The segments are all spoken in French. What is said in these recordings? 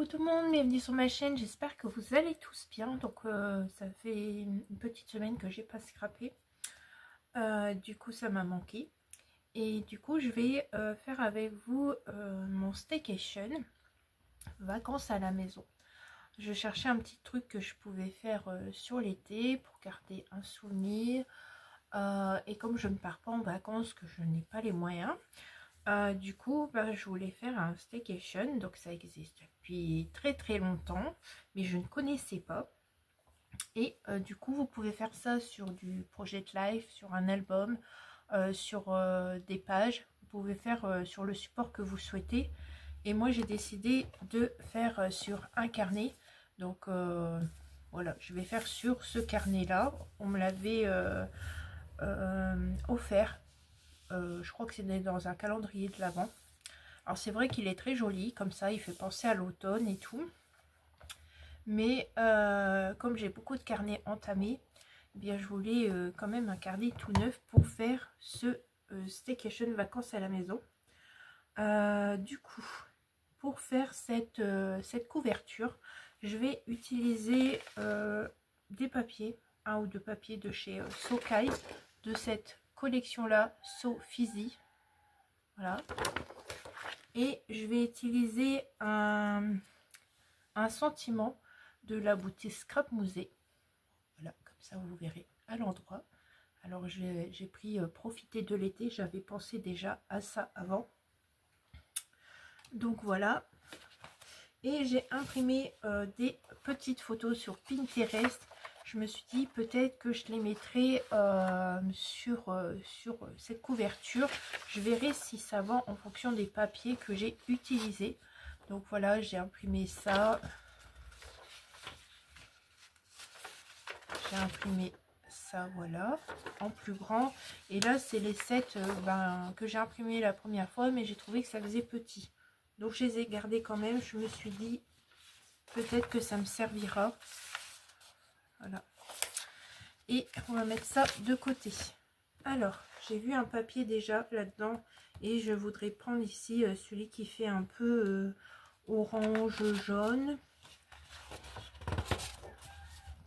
Coucou tout le monde, bienvenue sur ma chaîne, j'espère que vous allez tous bien. Donc ça fait une petite semaine que j'ai pas scrappé, du coup ça m'a manqué. Et du coup je vais faire avec vous mon staycation, vacances à la maison. Je cherchais un petit truc que je pouvais faire sur l'été pour garder un souvenir. Et comme je ne pars pas en vacances, que je n'ai pas les moyens, du coup je voulais faire un staycation. Donc ça existe depuis très longtemps, mais je ne connaissais pas. Et du coup vous pouvez faire ça sur du Project Life, sur un album, sur des pages. Vous pouvez faire sur le support que vous souhaitez. Et moi j'ai décidé de faire sur un carnet. Donc voilà, je vais faire sur ce carnet là. On me l'avait offert. Je crois que c'était dans un calendrier de l'Avent. Alors c'est vrai qu'il est très joli, comme ça il fait penser à l'automne et tout. Mais comme j'ai beaucoup de carnets entamés, eh bien je voulais quand même un carnet tout neuf pour faire ce staycation vacances à la maison. Du coup, pour faire cette couverture, je vais utiliser des papiers, un ou deux papiers de chez Sokai, de cette collection là, So Fizzy. Voilà. Et je vais utiliser un sentiment de la boutique Scrap Musée. Voilà, comme ça vous verrez à l'endroit. Alors j'ai pris profiter de l'été, j'avais pensé déjà à ça avant. Donc voilà. Et j'ai imprimé des petites photos sur Pinterest. Je me suis dit peut-être que je les mettrai sur cette couverture. Je verrai si ça va en fonction des papiers que j'ai utilisés. Donc voilà, j'ai imprimé ça. J'ai imprimé ça, voilà, en plus grand. Et là, c'est les 7 que j'ai imprimé la première fois, mais j'ai trouvé que ça faisait petit. Donc, je les ai gardés quand même. Je me suis dit, peut-être que ça me servira. Voilà. Et on va mettre ça de côté. Alors, j'ai vu un papier déjà là-dedans. Et je voudrais prendre ici celui qui fait un peu orange, jaune.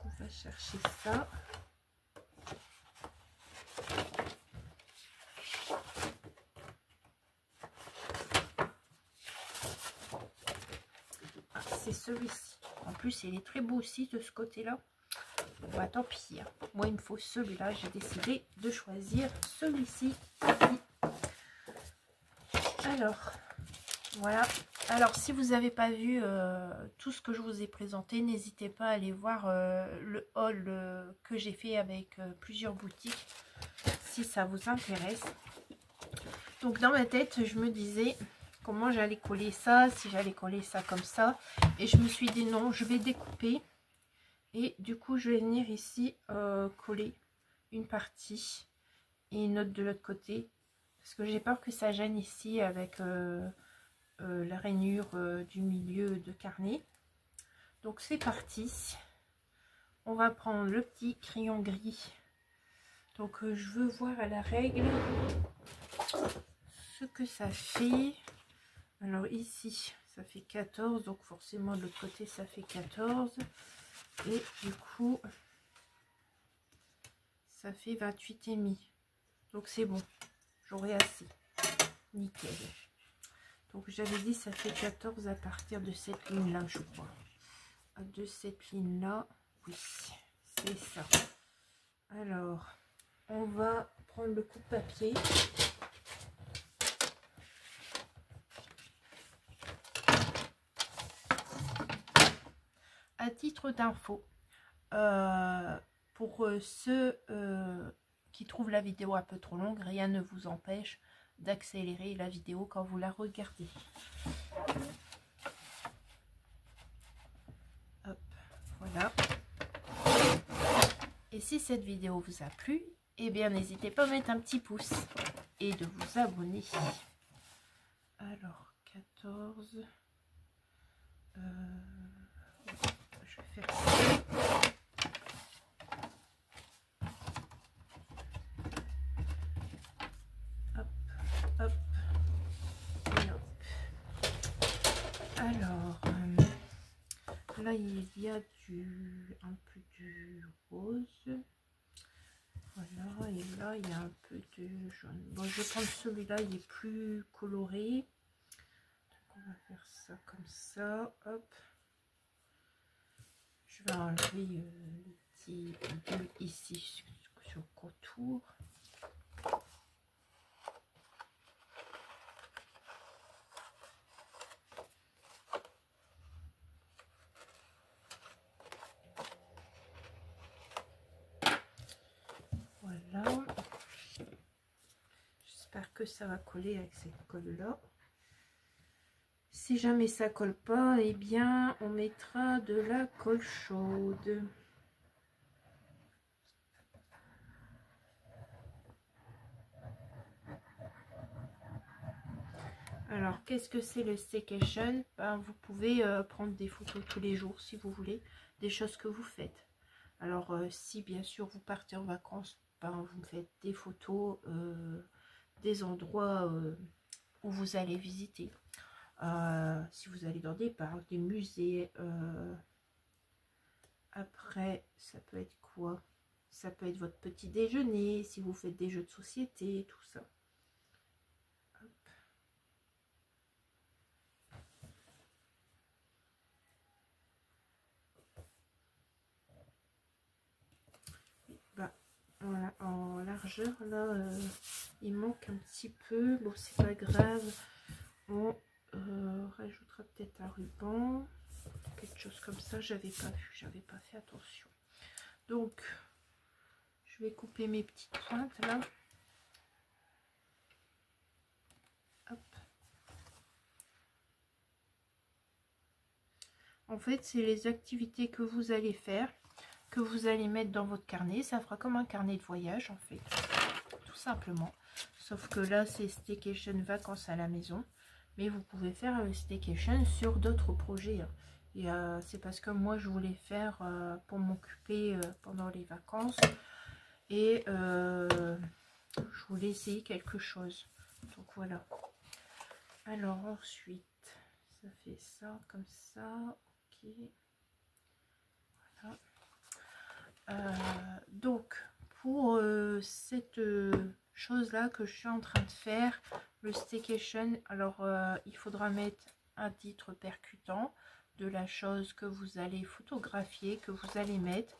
On va chercher ça. Ah, c'est celui-ci. En plus, il est très beau aussi de ce côté-là. Bah, tant pis. Hein. Moi, il me faut celui-là. J'ai décidé de choisir celui-ci. Alors, voilà. Alors, si vous n'avez pas vu tout ce que je vous ai présenté, n'hésitez pas à aller voir le haul que j'ai fait avec plusieurs boutiques, si ça vous intéresse. Donc, dans ma tête, je me disais comment j'allais coller ça, si j'allais coller ça comme ça. Et je me suis dit non, je vais découper. Et du coup, je vais venir ici coller une partie et une autre de l'autre côté. Parce que j'ai peur que ça gêne ici avec la rainure du milieu de carnet. Donc c'est parti. On va prendre le petit crayon gris. Donc je veux voir à la règle ce que ça fait. Alors ici, ça fait 14. Donc forcément de l'autre côté, ça fait 14. Et du coup, ça fait 28,5. Donc c'est bon. J'aurai assez. Nickel. Donc j'avais dit ça fait 14 à partir de cette ligne là, je crois. De cette ligne là, oui, c'est ça. Alors, on va prendre le coupe-papier. À titre d'info, pour ceux qui trouvent la vidéo un peu trop longue, rien ne vous empêche d'accélérer la vidéo quand vous la regardez. Hop, voilà. Et si cette vidéo vous a plu, eh bien n'hésitez pas à mettre un petit pouce et de vous abonner. Alors 14, je vais faire ça. Hop, hop, et hop. Alors là il y a un peu du rose. Voilà, et là il y a un peu de jaune. Bon, je vais prendre celui-là, il est plus coloré. Donc, on va faire ça comme ça. Hop. Je vais enlever le petit bleu ici sur le contour. Voilà. J'espère que ça va coller avec cette colle là. Si jamais ça colle pas, eh bien on mettra de la colle chaude. Alors qu'est-ce que c'est le staycation? Ben, vous pouvez prendre des photos tous les jours si vous voulez, des choses que vous faites. Alors si bien sûr vous partez en vacances, ben, vous faites des photos des endroits où vous allez visiter. Si vous allez dans des parcs, des musées, après ça peut être quoi? Ça peut être votre petit déjeuner, si vous faites des jeux de société, tout ça. Hop. Bah, voilà, en largeur là, il manque un petit peu. Bon, c'est pas grave. On rajoutera peut-être un ruban, quelque chose comme ça. J'avais pas vu, j'avais pas fait attention. Donc, je vais couper mes petites pointes là. Hop. En fait, c'est les activités que vous allez faire, que vous allez mettre dans votre carnet. Ça fera comme un carnet de voyage en fait, tout simplement. Sauf que là, c'est staycation vacances à la maison. Mais vous pouvez faire le staycation sur d'autres projets. Et c'est parce que moi, je voulais faire pour m'occuper pendant les vacances. Et je voulais essayer quelque chose. Donc voilà. Alors ensuite, ça fait ça comme ça. Ok. Voilà. Donc pour cette chose là que je suis en train de faire, le staycation, alors il faudra mettre un titre percutant de la chose que vous allez photographier, que vous allez mettre.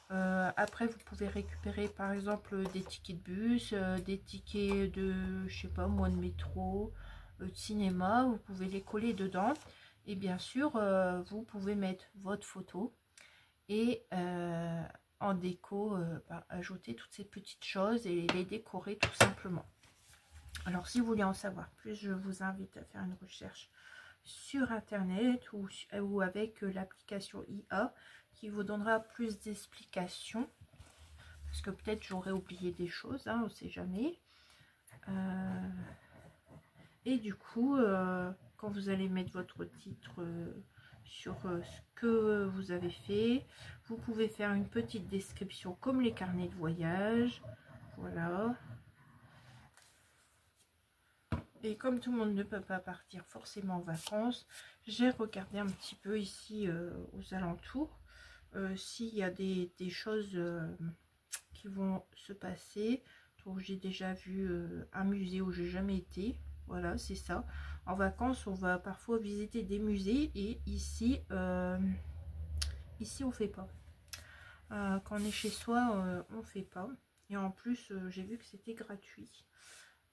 Après vous pouvez récupérer par exemple des tickets de bus, des tickets de, je sais pas moi, de métro, de cinéma, vous pouvez les coller dedans. Et bien sûr vous pouvez mettre votre photo et en déco ajouter toutes ces petites choses et les décorer tout simplement. Alors si vous voulez en savoir plus, je vous invite à faire une recherche sur internet ou avec l'application IA qui vous donnera plus d'explications, parce que peut-être j'aurais oublié des choses, hein, on ne sait jamais. Et du coup quand vous allez mettre votre titre sur ce que vous avez fait, vous pouvez faire une petite description comme les carnets de voyage. Voilà. Et comme tout le monde ne peut pas partir forcément en vacances, j'ai regardé un petit peu ici aux alentours s'il y a des choses qui vont se passer. Donc j'ai déjà vu un musée où j'ai jamais été. Voilà, c'est ça. En vacances, on va parfois visiter des musées et ici, ici on fait pas. Quand on est chez soi, on fait pas. Et en plus, j'ai vu que c'était gratuit.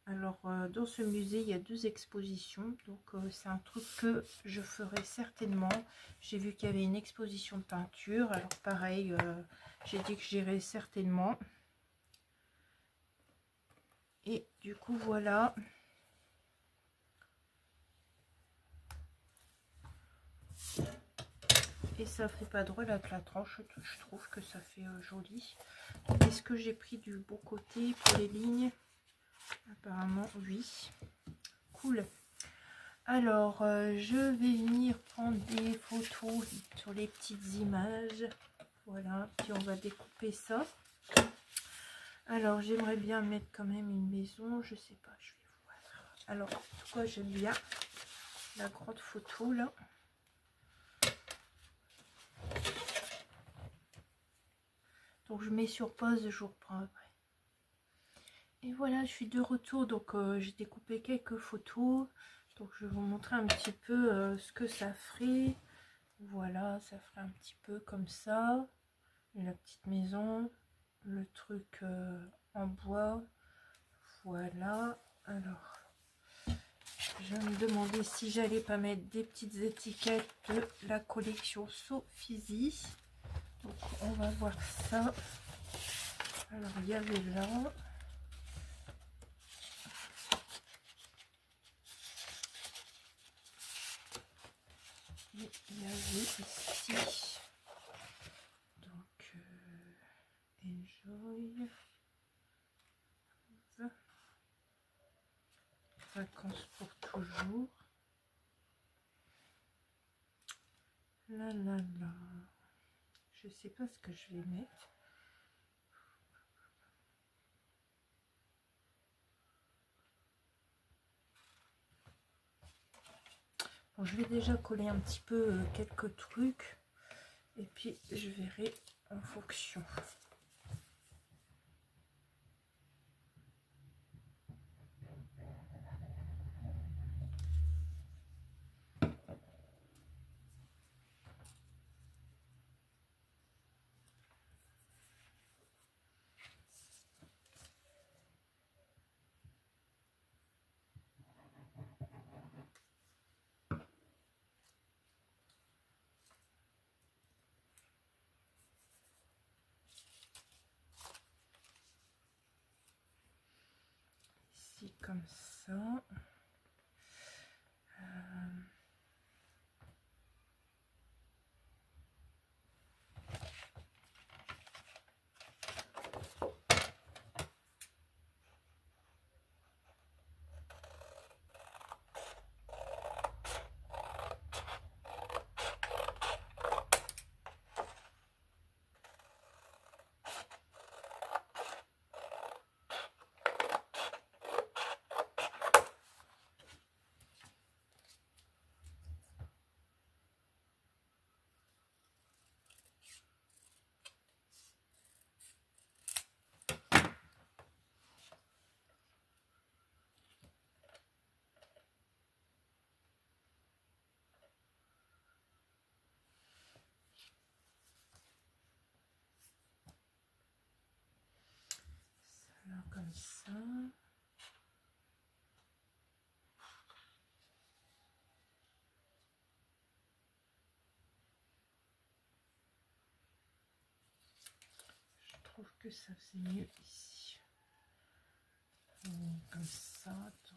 Alors, dans ce musée, il y a 2 expositions. Donc, c'est un truc que je ferai certainement. J'ai vu qu'il y avait une exposition de peinture. Alors, pareil, j'ai dit que j'irai certainement. Et du coup, voilà. Et ça fait pas drôle avec la tranche. Je trouve que ça fait joli. Est-ce que j'ai pris du beau côté pour les lignes? Apparemment, oui. Cool. Alors, je vais venir prendre des photos sur les petites images. Voilà, puis on va découper ça. Alors, j'aimerais bien mettre quand même une maison. Je sais pas, je vais voir. Alors, en tout cas, j'aime bien la grande photo là. Donc je mets sur pause, je vous reprends après. Et voilà, je suis de retour. Donc j'ai découpé quelques photos. Donc je vais vous montrer un petit peu ce que ça ferait. Voilà, ça ferait un petit peu comme ça. La petite maison, le truc en bois. Voilà. Alors, je me demandais si j'allais pas mettre des petites étiquettes de la collection Sophie. Donc on va voir ça. Alors il y avait là. Et il y avait ici. Donc enjoy. Vacances pour toujours. Là là là. Je sais pas ce que je vais mettre. Bon, je vais déjà coller un petit peu quelques trucs. Et puis je verrai en fonction. Ici comme ça. Alors comme ça. Je trouve que ça faisait mieux ici. Comme ça. Attends.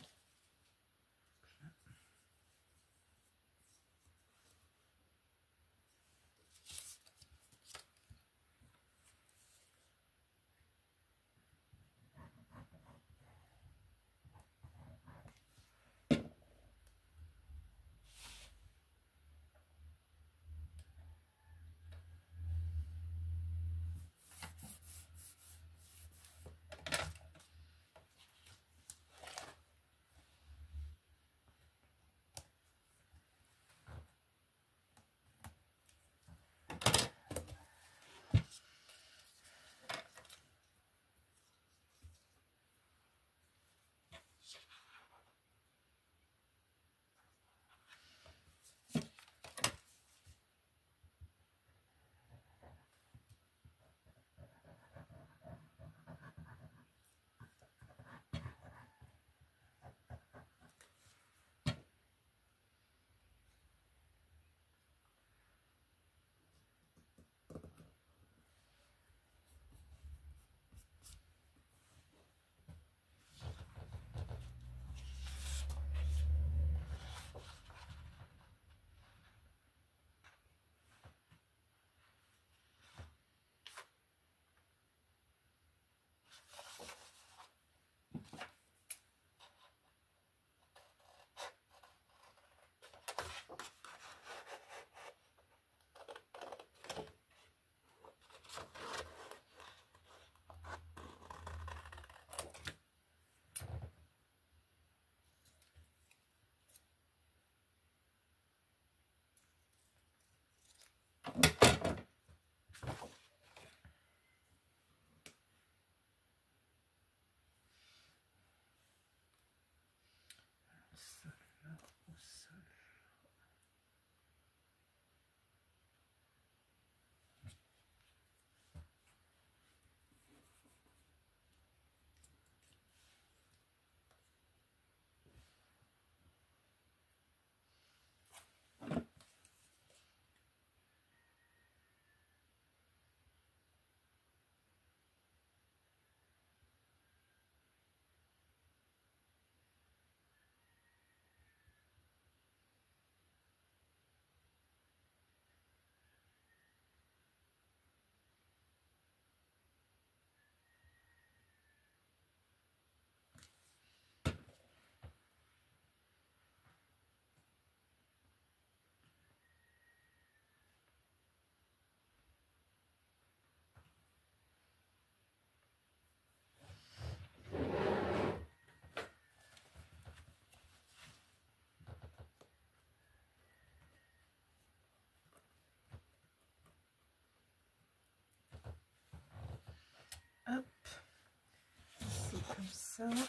ça.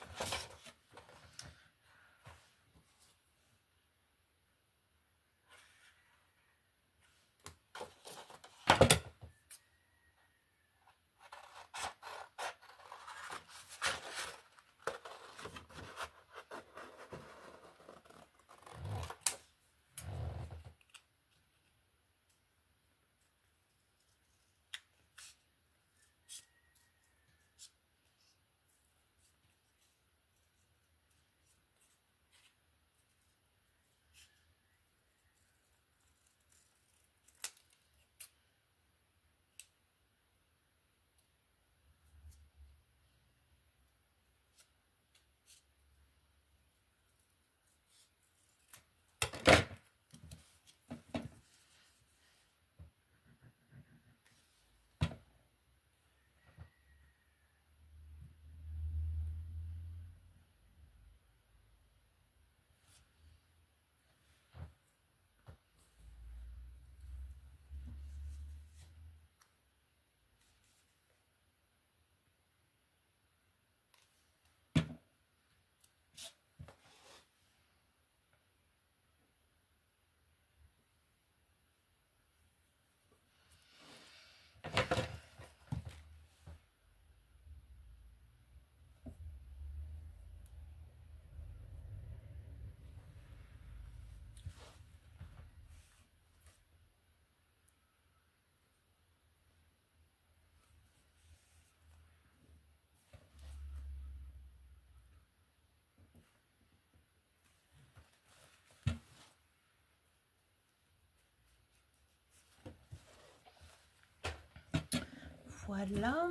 Voilà,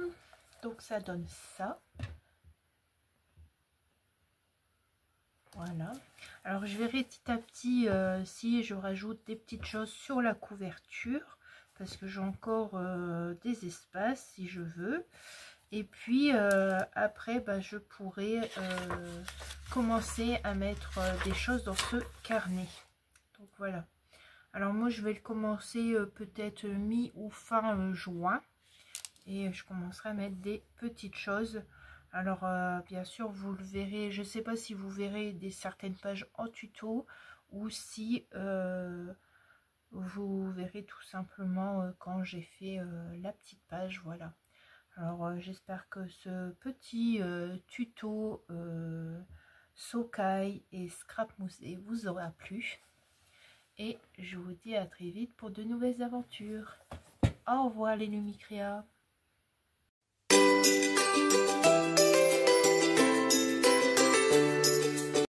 donc ça donne ça. Voilà. Alors je verrai petit à petit si je rajoute des petites choses sur la couverture, parce que j'ai encore des espaces si je veux. Et puis après, bah, je pourrai commencer à mettre des choses dans ce carnet. Donc voilà. Alors moi je vais le commencer peut-être mi ou fin juin. Et je commencerai à mettre des petites choses. Alors bien sûr vous le verrez, je ne sais pas si vous verrez certaines pages en tuto ou si vous verrez tout simplement quand j'ai fait la petite page. Voilà. Alors j'espère que ce petit tuto Sokai et Scrap Moussé vous aura plu. Et je vous dis à très vite pour de nouvelles aventures. Au revoir les Lumicréas.